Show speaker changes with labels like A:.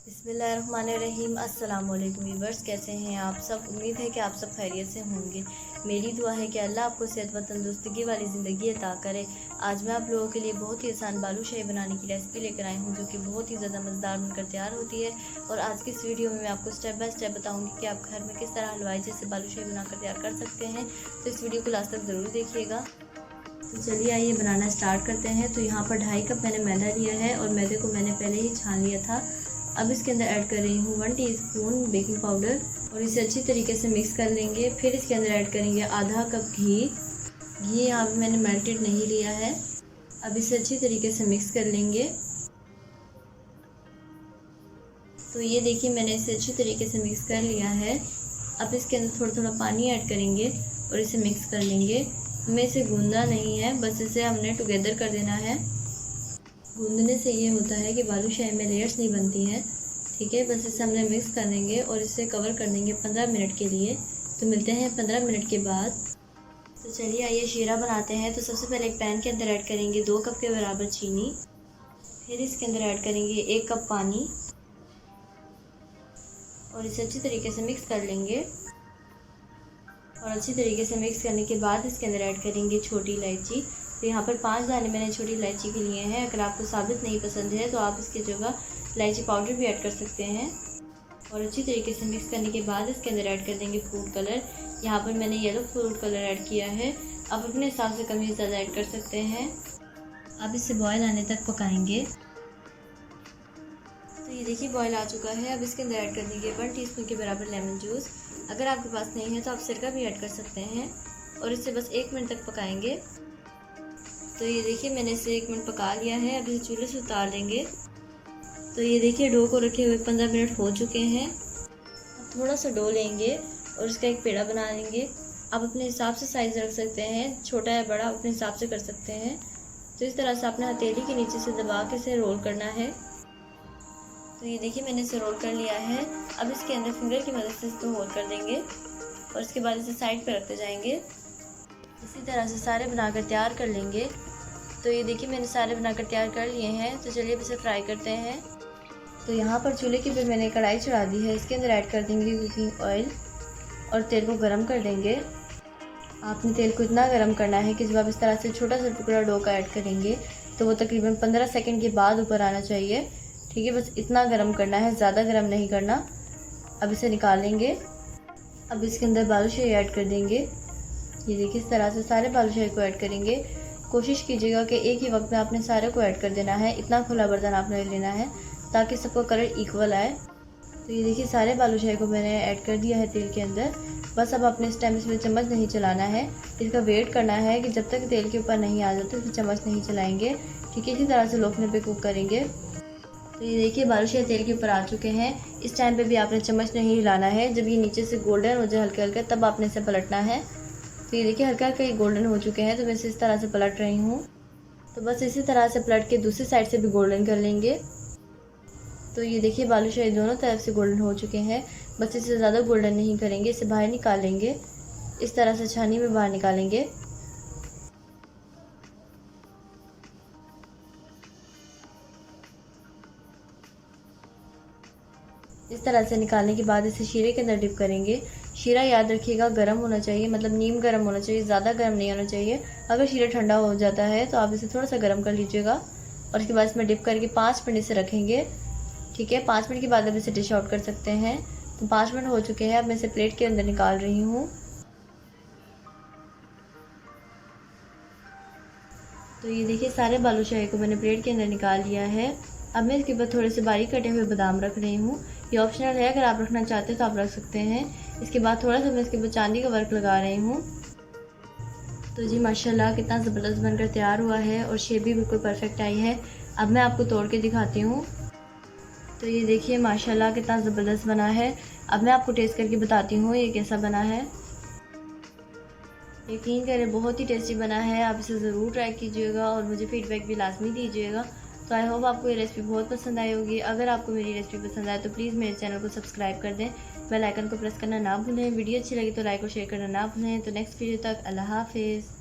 A: बिस्मिल्लाहिर्रहमानिर्रहीम। अस्सलाम वालेकुम व्यूअर्स, कैसे हैं आप सब। उम्मीद है कि आप सब खैरियत से होंगे। मेरी दुआ है कि अल्लाह आपको सेहत व तंदुरुस्ती वाली ज़िंदगी अता करे। आज मैं आप लोगों के लिए बहुत ही आसान बालूशाही बनाने की रेसिपी लेकर आई हूँ, जो कि बहुत ही ज़्यादा मज़ेदार बनकर तैयार होती है। और आज की इस वीडियो में मैं आपको स्टेप बाय स्टेप बताऊँगी कि आप घर में किस तरह हलवाई जैसे बालूशाही बनाकर तैयार कर सकते हैं। तो इस वीडियो को लास्ट तक ज़रूर देखिएगा। तो चलिए आइए बनाना स्टार्ट करते हैं। तो यहाँ पर 2.5 कप मैंने मैदा लिया है और मैदे को मैंने पहले ही छान लिया था। अब इसके अंदर ऐड कर रही हूँ 1 टीस्पून बेकिंग पाउडर और इसे अच्छी तरीके से मिक्स कर लेंगे। फिर इसके अंदर ऐड करेंगे आधा कप घी। यहाँ पे मैंने मेल्टेड नहीं लिया है। अब इसे अच्छी तरीके से मिक्स कर लेंगे। तो ये देखिए मैंने इसे अच्छी तरीके से मिक्स कर लिया है। अब इसके अंदर थोड़ा थोड़ा पानी ऐड करेंगे और इसे मिक्स कर लेंगे। हमें इसे गूंदना नहीं है, बस इसे हमने टुगेदर कर देना है। गूंदने से ये होता है कि बालूशाही में लेयर्स नहीं बनती हैं। ठीक है, बस इसे हमने मिक्स कर देंगे और इसे कवर कर देंगे 15 मिनट के लिए। तो मिलते हैं 15 मिनट के बाद। तो चलिए आइए शीरा बनाते हैं। तो सबसे पहले एक पैन के अंदर ऐड करेंगे 2 कप के बराबर चीनी। फिर इसके अंदर ऐड करेंगे 1 कप पानी और इसे अच्छी तरीके से मिक्स कर लेंगे। और अच्छी तरीके से मिक्स करने के बाद इसके अंदर ऐड करेंगे छोटी इलायची। तो यहाँ पर 5 दाने मैंने छोटी इलायची के लिए हैं। अगर आपको साबित नहीं पसंद है तो आप इसकी जगह इलायची पाउडर भी ऐड कर सकते हैं। और अच्छी तरीके से मिक्स करने के बाद इसके अंदर ऐड कर देंगे फूड कलर। यहाँ पर मैंने येलो फूड कलर ऐड किया है। आप अपने हिसाब से कम या ज़्यादा ऐड कर सकते हैं। अब इसे बॉयल आने तक पकाएंगे। तो ये देखिए बॉयल आ चुका है। अब इसके अंदर ऐड कर देंगे 1 टीस्पून के बराबर लेमन जूस। अगर आपके पास नहीं है तो आप सिरका भी ऐड कर सकते हैं। और इसे बस 1 मिनट तक पकाएंगे। तो ये देखिए मैंने इसे 1 मिनट पका लिया है। अब इसे चूल्हे से उतार लेंगे। तो ये देखिए डो को रखे हुए 15 मिनट हो चुके हैं। अब थोड़ा सा डो लेंगे और इसका एक पेड़ा बना लेंगे। आप अपने हिसाब से साइज़ रख सकते हैं, छोटा या बड़ा अपने हिसाब से कर सकते हैं। तो इस तरह से आपने हथेली के नीचे से दबा के इसे रोल करना है। तो ये देखिए मैंने इसे रोल कर लिया है। अब इसके अंदर फिंगर की मदद से इसको होल कर देंगे और इसके बाद इसे साइड पर रखते जाएंगे। इसी तरह से सारे बनाकर तैयार कर लेंगे। तो ये देखिए मैंने सारे बनाकर तैयार कर लिए हैं। तो चलिए अब इसे फ्राई करते हैं। तो यहाँ पर चूल्हे के ऊपर मैंने कढ़ाई चढ़ा दी है। इसके अंदर ऐड कर देंगे कुकिंग ऑयल और तेल को गरम कर देंगे। आपने तेल को इतना गरम करना है कि जब आप इस तरह से छोटा सा टुकड़ा डो का ऐड करेंगे तो वो तकरीबन 15 सेकंड के बाद ऊपर आना चाहिए। ठीक है, बस इतना गरम करना है, ज़्यादा गरम नहीं करना। अब इसे निकाल लेंगे। अब इसके अंदर बालूशाही ऐड कर देंगे। ये देखिए इस तरह से सारे बालूशाही को ऐड करेंगे। कोशिश कीजिएगा कि एक ही वक्त में आपने सारे को ऐड कर देना है। इतना खुला बर्तन आपने लेना है ताकि सबको कलर इक्वल आए। तो ये देखिए सारे बालूशाही को मैंने ऐड कर दिया है तेल के अंदर। बस अब अपने इस टाइम इसमें चम्मच नहीं चलाना है। इसका वेट करना है कि जब तक तेल के ऊपर नहीं आ जाते तो चम्मच नहीं चलाएंगे। ठीक है, इसी तरह से लो फ्लेम पे कुक करेंगे। तो ये देखिए बालूशाही तेल के ऊपर आ चुके हैं। इस टाइम पे भी आपने चम्मच नहीं हिलाना है। जब ये नीचे से गोल्डन हो जाए हल्के हल्के तब आपने इसे पलटना है। तो ये देखिए हल्का हल्का गोल्डन हो चुके हैं। तो मैं इसे इस तरह से पलट रही हूँ। तो बस इसी तरह से पलट के दूसरी साइड से भी गोल्डन कर लेंगे। तो ये देखिए बालूशाही दोनों तरफ से गोल्डन हो चुके हैं। बस इसे ज़्यादा गोल्डन नहीं करेंगे, इसे बाहर निकालेंगे। इस तरह से छानी में बाहर निकालेंगे। इस तरह से निकालने के बाद इसे शीरे के अंदर डिप करेंगे। शीरा याद रखिएगा गर्म होना चाहिए, मतलब नीम गर्म होना चाहिए, ज़्यादा गर्म नहीं होना चाहिए। अगर शीरा ठंडा हो जाता है तो आप इसे थोड़ा सा गर्म कर लीजिएगा और उसके बाद इसमें डिप करके 5 मिनट इसे रखेंगे। ठीक है, 5 मिनट के बाद अब इसे डिश आउट कर सकते हैं। तो 5 मिनट हो चुके हैं। अब मैं इसे प्लेट के अंदर निकाल रही हूँ। तो ये देखिए सारे बालूशाही को मैंने प्लेट के अंदर निकाल लिया है। अब मैं इसके ऊपर थोड़े से बारीक कटे हुए बादाम रख रही हूँ। ये ऑप्शनल है, अगर आप रखना चाहते हैं तो आप रख सकते हैं। इसके बाद थोड़ा सा मैं इसके ऊपर चांदी का वर्क लगा रही हूँ। तो जी माशाल्लाह कितना ज़बरदस्त बनकर तैयार हुआ है और शेप भी बिल्कुल परफेक्ट आई है। अब मैं आपको तोड़ के दिखाती हूँ। तो ये देखिए माशाल्लाह कितना ज़बरदस्त बना है। अब मैं आपको टेस्ट करके बताती हूँ ये कैसा बना है। यकीन करें बहुत ही टेस्टी बना है। आप इसे ज़रूर ट्राई कीजिएगा और मुझे फीडबैक भी लाजमी दीजिएगा। तो आई होप आपको ये रेसिपी बहुत पसंद आई होगी। अगर आपको मेरी रेसिपी पसंद आए तो प्लीज़ मेरे चैनल को सब्सक्राइब कर दें, बेल आइकन को प्रेस करना ना भूलें। वीडियो अच्छी लगी तो लाइक और शेयर करना ना भूलें। तो नेक्स्ट वीडियो तक अल्लाह हाफिज़।